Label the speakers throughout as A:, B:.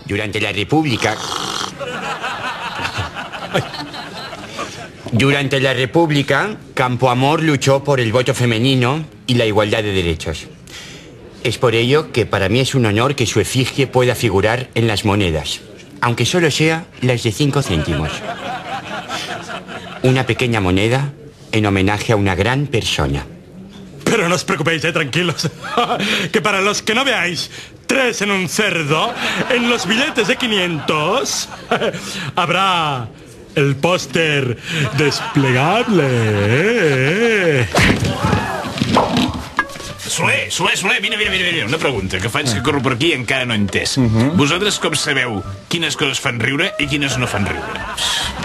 A: Durante la República... Durante la República, Campoamor luchó por el voto femenino y la igualdad de derechos. Es por ello que para mí es un honor que su efigie pueda figurar en las monedas, aunque solo sea las de 5 céntimos. Una pequeña moneda en homenaje a una gran persona.
B: Pero no os preocupéis, tranquilos. Que para los que no veáis 3 en un cerdo, en los billetes de 500 habrá el póster desplegable.
C: Soler, mira, una pregunta que faig que corro per aquí i encara no he entès. Vosaltres com sabeu quines coses fan riure i quines no fan riure?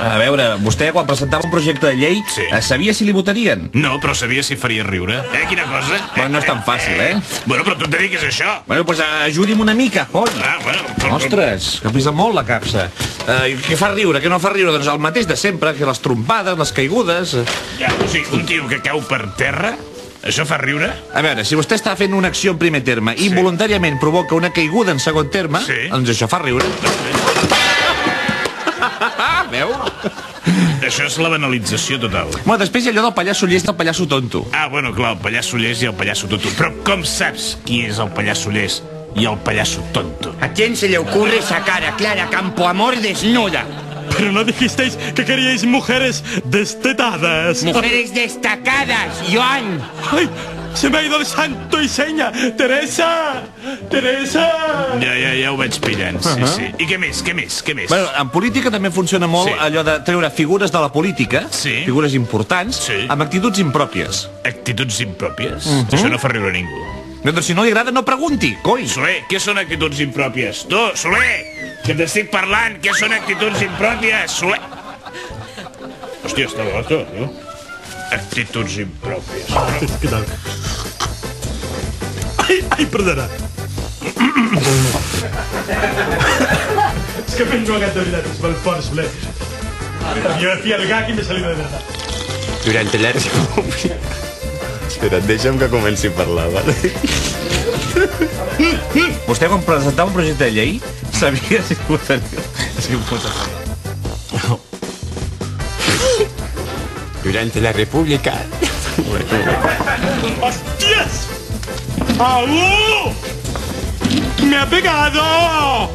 D: A veure, vostè quan presentava un projecte de llei sabia si li votarien?
C: No, però sabia si faria riure. Quina cosa?
D: Bueno, no és tan fàcil,
C: Bueno, però tu et dediques a això.
D: Bueno, doncs ajudi'm una mica, cony.
C: Bueno...
D: Ostres, que pisa molt la capsa. Què fa riure, què no fa riure? Doncs el mateix de sempre, que les trompades, les caigudes...
C: Ja, o sigui, un tio que cau per terra... Això fa riure?
D: A veure, si vostè està fent una acció en primer terme i involuntàriament provoca una caiguda en segon terme, doncs això fa riure. Veu?
C: Això és la banalització total.
D: Bueno, després hi ha allò del pallasso llest i el pallasso tonto.
C: Bueno, clar, el pallasso llest i el pallasso tonto. Però com saps qui és el pallasso llest y el payaso tonto?
A: ¿A quién se le ocurre sacar a Clara Campoamor desnuda?
B: Pero no dijisteis que queríais mujeres destetadas.
A: Mujeres destacadas, Joan.
B: ¡Ay! Se me ha ido el santo y seña. ¡Teresa! ¡Teresa!
C: Ja ho vaig pillant, sí. I què més?
D: Bueno, en política també funciona molt allò de treure figures de la política, figures importants, amb actituds impròpies.
C: Actituds impròpies? Això no fa riure ningú.
D: Doncs si no li agrada, no pregunti, coi.
C: Soler, què són actituds impròpies? Tu, Soler, que t'estic parlant, què són actituds impròpies? Soler... Hòstia, està bo, no? Actituds impròpies.
B: Què tal? Ai, perdona. És que m'he ennuegat de veritat, és molt fort, Soler. Jo hacía el gag i m'he salido de verdad.
A: Durante la República... Espera't, deixa'm que comenci a parlar, vale?
D: Vostè quan presentava un projecte de llei sabia si votaria...
A: Durante la República...
B: ¡Hostias! ¡Au! ¡Me ha pegado!